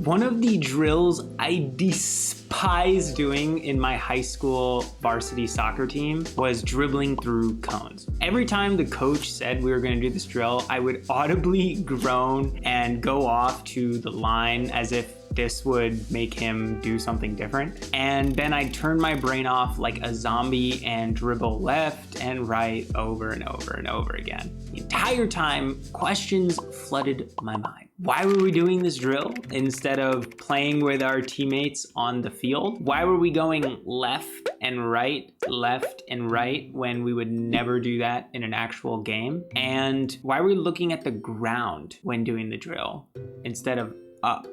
One of the drills I despise doing in my high school varsity soccer team was dribbling through cones. Every time the coach said we were going to do this drill, I would audibly groan and go off to the line as if this would make him do something different. And then I'd turn my brain off like a zombie and dribble left and right over and over and over again. The entire time, questions flooded my mind. Why were we doing this drill instead of playing with our teammates on the field? Why were we going left and right when we would never do that in an actual game? And why were we looking at the ground when doing the drill instead of up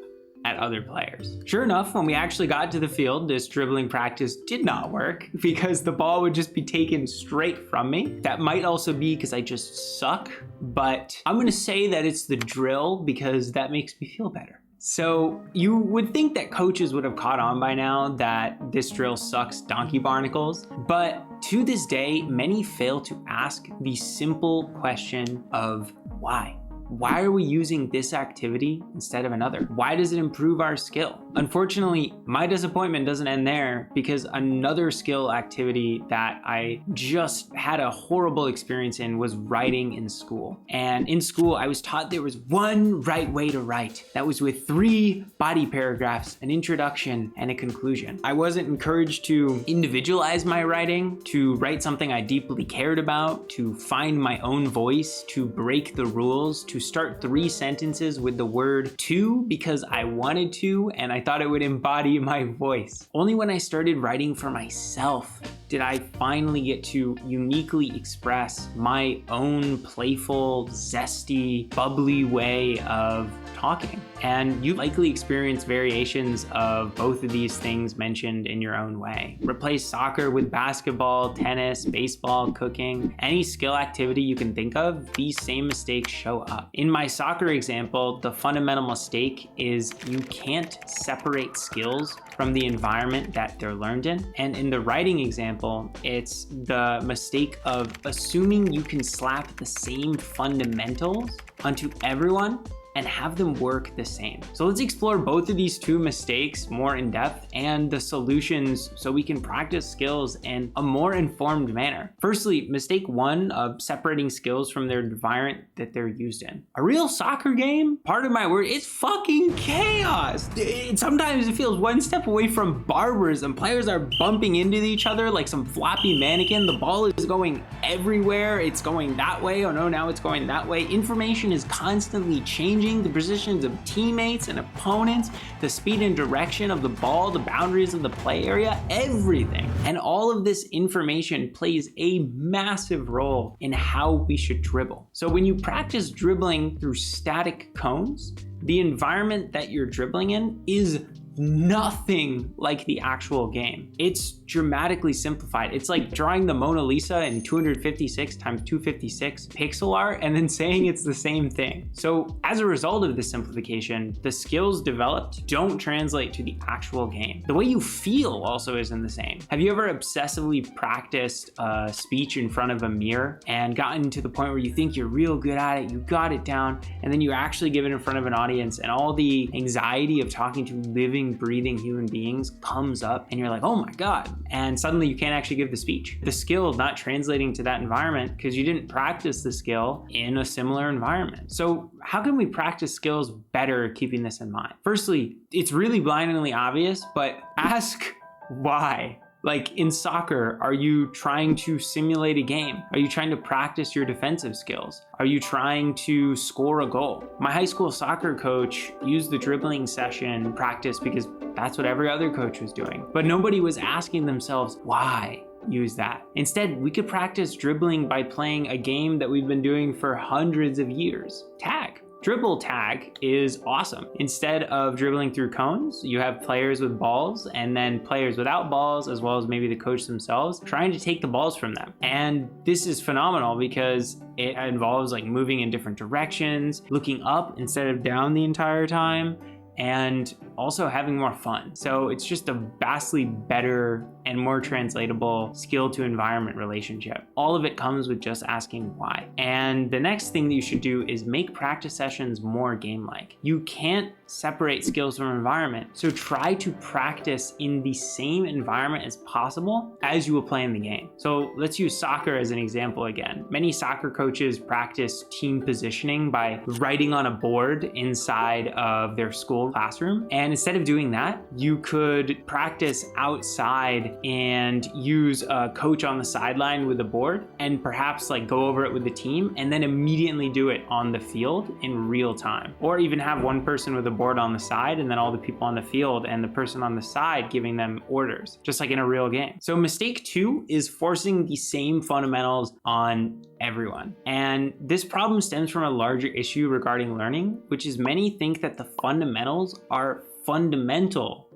at other players? Sure enough, when we actually got to the field, this dribbling practice did not work because the ball would just be taken straight from me. That might also be because I just suck, but I'm gonna say that it's the drill because that makes me feel better. So you would think that coaches would have caught on by now that this drill sucks donkey barnacles, but to this day, many fail to ask the simple question of why? Why are we using this activity instead of another? Why does it improve our skill? Unfortunately, my disappointment doesn't end there because another skill activity that I just had a horrible experience in was writing in school. And in school, I was taught there was one right way to write. That was with 3 body paragraphs, an introduction, and a conclusion. I wasn't encouraged to individualize my writing, to write something I deeply cared about, to find my own voice, to break the rules, to start 3 sentences with the word to because I wanted to and I thought it would embody my voice. Only when I started writing for myself did I finally get to uniquely express my own playful, zesty, bubbly way of talking. And you likely experience variations of both of these things mentioned in your own way. Replace soccer with basketball, tennis, baseball, cooking, any skill activity you can think of, these same mistakes show up. In my soccer example, the fundamental mistake is you can't separate skills from the environment that they're learned in. And in the writing example, it's the mistake of assuming you can slap the same fundamentals onto everyone and have them work the same. So let's explore both of these 2 mistakes more in depth and the solutions so we can practice skills in a more informed manner. Firstly, mistake 1 of separating skills from their environment that they're used in. A real soccer game, pardon my word, it's fucking chaos. Sometimes it feels one step away from barbarism. Players are bumping into each other like some floppy mannequin. The ball is going everywhere. It's going that way. Oh no, now it's going that way. Information is constantly changing. The positions of teammates and opponents, the speed and direction of the ball, the boundaries of the play area, everything. And all of this information plays a massive role in how we should dribble. So when you practice dribbling through static cones, the environment that you're dribbling in is nothing like the actual game. It's dramatically simplified. It's like drawing the Mona Lisa in 256 times 256 pixel art and then saying it's the same thing. So as a result of this simplification, the skills developed don't translate to the actual game. The way you feel also isn't the same. Have you ever obsessively practiced a speech in front of a mirror and gotten to the point where you think you're real good at it, you got it down, and then you actually give it in front of an audience and all the anxiety of talking to living, breathing human beings comes up and you're like, oh my God. And suddenly you can't actually give the speech. The skill not translating to that environment because you didn't practice the skill in a similar environment. So how can we practice skills better keeping this in mind? Firstly, it's really blindingly obvious, but ask why. Like in soccer, are you trying to simulate a game? Are you trying to practice your defensive skills? Are you trying to score a goal? My high school soccer coach used the dribbling session practice because that's what every other coach was doing. But nobody was asking themselves, why use that? Instead, we could practice dribbling by playing a game that we've been doing for hundreds of years, tag. Dribble tag is awesome. Instead of dribbling through cones, you have players with balls and then players without balls, as well as maybe the coach themselves, trying to take the balls from them. And this is phenomenal because it involves like moving in different directions, looking up instead of down the entire time, and also having more fun. So it's just a vastly better and more translatable skill to environment relationship. All of it comes with just asking why. And the next thing that you should do is make practice sessions more game-like. You can't separate skills from environment, so try to practice in the same environment as possible as you will play in the game. So let's use soccer as an example again. Many soccer coaches practice team positioning by writing on a board inside of their school classroom. And instead of doing that, you could practice outside and use a coach on the sideline with a board and perhaps like go over it with the team and then immediately do it on the field in real time. Or even have one person with a board on the side and then all the people on the field and the person on the side giving them orders, just like in a real game. So mistake 2 is forcing the same fundamentals on everyone. And this problem stems from a larger issue regarding learning, which is many think that the fundamentals are fundamental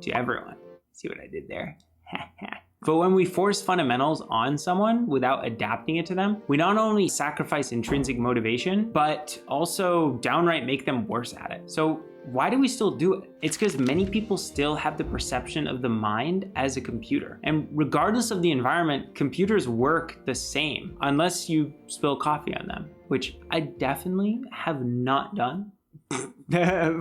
to everyone. See what I did there? But when we force fundamentals on someone without adapting it to them, we not only sacrifice intrinsic motivation, but also downright make them worse at it. So why do we still do it? It's because many people still have the perception of the mind as a computer. And regardless of the environment, computers work the same unless you spill coffee on them, which I definitely have not done.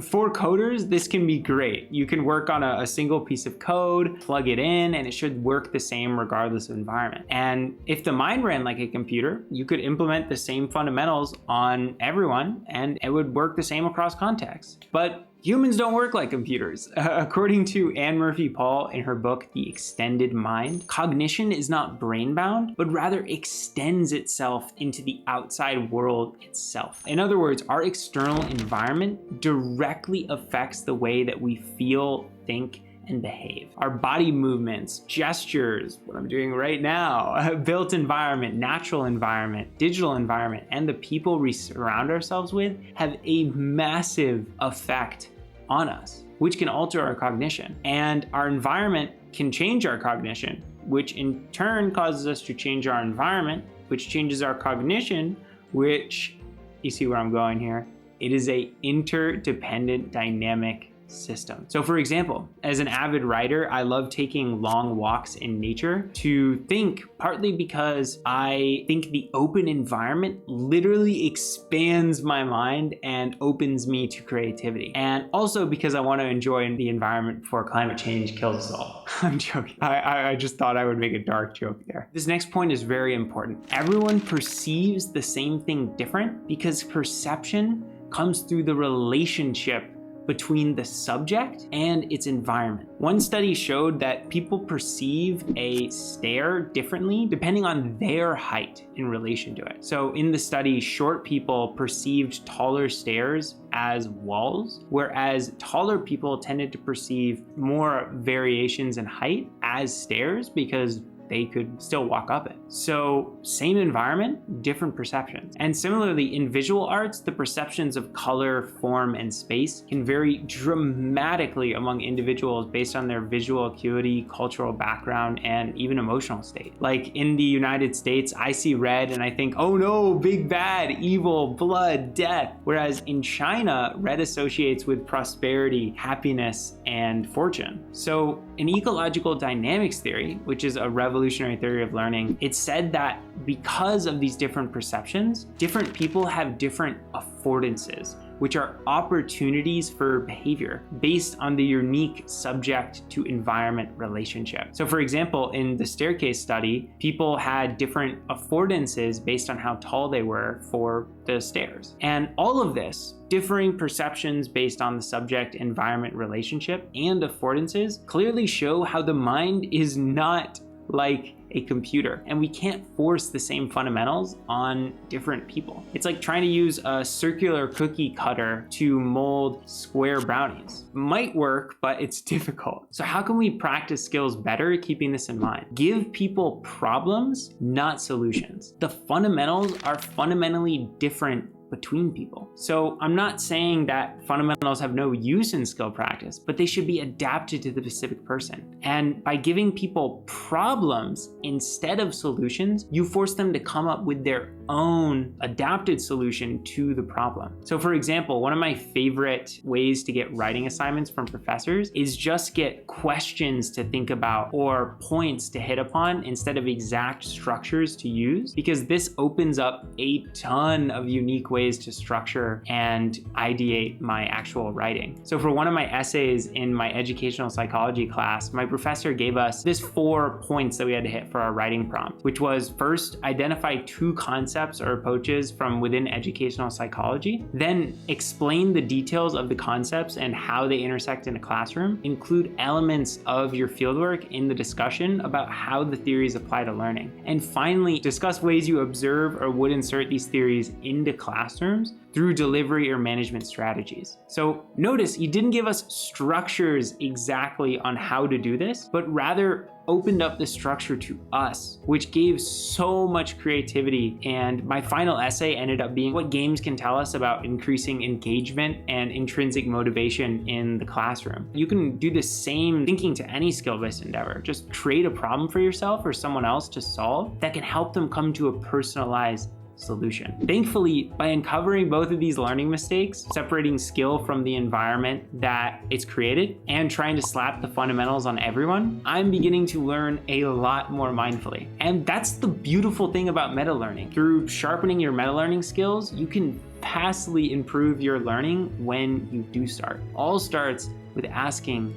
For coders, this can be great. You can work on a single piece of code, plug it in, and it should work the same regardless of environment. And if the mind ran like a computer, you could implement the same fundamentals on everyone and it would work the same across contexts. But humans don't work like computers. According to Anne Murphy Paul in her book, The Extended Mind, cognition is not brain-bound, but rather extends itself into the outside world itself. In other words, our external environment directly affects the way that we feel, think, and behave. Our body movements, gestures, what I'm doing right now, built environment, natural environment, digital environment, and the people we surround ourselves with have a massive effect on us, which can alter our cognition. And our environment can change our cognition, which in turn causes us to change our environment, which changes our cognition, which, you see where I'm going here? It is a interdependent dynamic system. So for example, as an avid writer, I love taking long walks in nature to think, partly because I think the open environment literally expands my mind and opens me to creativity. And also because I want to enjoy the environment before climate change kills us all. I'm joking. I just thought I would make a dark joke there. This next point is very important. Everyone perceives the same thing different because perception comes through the relationship between the subject and its environment. One study showed that people perceive a stair differently depending on their height in relation to it. So in the study, short people perceived taller stairs as walls, whereas taller people tended to perceive more variations in height as stairs because they could still walk up it. So same environment, different perceptions. And similarly, in visual arts, the perceptions of color, form, and space can vary dramatically among individuals based on their visual acuity, cultural background, and even emotional state. Like in the United States, I see red and I think, oh no, big bad, evil, blood, death. Whereas in China, red associates with prosperity, happiness, and fortune. So in ecological dynamics theory, which is a revolutionary theory of learning, it's said that because of these different perceptions, different people have different affordances, which are opportunities for behavior based on the unique subject to environment relationship. So for example, in the staircase study, people had different affordances based on how tall they were for the stairs. And all of this, differing perceptions based on the subject environment relationship and affordances, clearly show how the mind is not like a computer, and we can't force the same fundamentals on different people. It's like trying to use a circular cookie cutter to mold square brownies. Might work, but it's difficult. So how can we practice skills better keeping this in mind? Give people problems, not solutions. The fundamentals are fundamentally different between people. So I'm not saying that fundamentals have no use in skill practice, but they should be adapted to the specific person. And by giving people problems instead of solutions, you force them to come up with their own adapted solution to the problem. So for example, one of my favorite ways to get writing assignments from professors is just get questions to think about or points to hit upon instead of exact structures to use, because this opens up a ton of unique ways to structure and ideate my actual writing. So for one of my essays in my educational psychology class, my professor gave us this 4 points that we had to hit for our writing prompt, which was first, identify 2 concepts or approaches from within educational psychology, then explain the details of the concepts and how they intersect in a classroom, include elements of your fieldwork in the discussion about how the theories apply to learning, and finally, discuss ways you observe or would insert these theories into classrooms through delivery or management strategies. So notice he didn't give us structures exactly on how to do this, but rather opened up the structure to us, which gave so much creativity. And my final essay ended up being what games can tell us about increasing engagement and intrinsic motivation in the classroom. You can do the same thinking to any skill-based endeavor. Just create a problem for yourself or someone else to solve that can help them come to a personalized solution. Thankfully, by uncovering both of these learning mistakes, separating skill from the environment that it's created, and trying to slap the fundamentals on everyone, I'm beginning to learn a lot more mindfully. And that's the beautiful thing about meta learning. Through sharpening your meta learning skills, you can vastly improve your learning when you do start. All starts with asking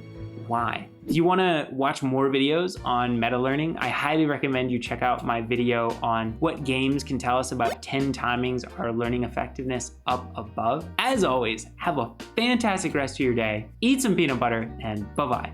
why. If you want to watch more videos on meta learning, I highly recommend you check out my video on what games can tell us about 10 timings our learning effectiveness up above. As always, have a fantastic rest of your day, eat some peanut butter, and bye-bye.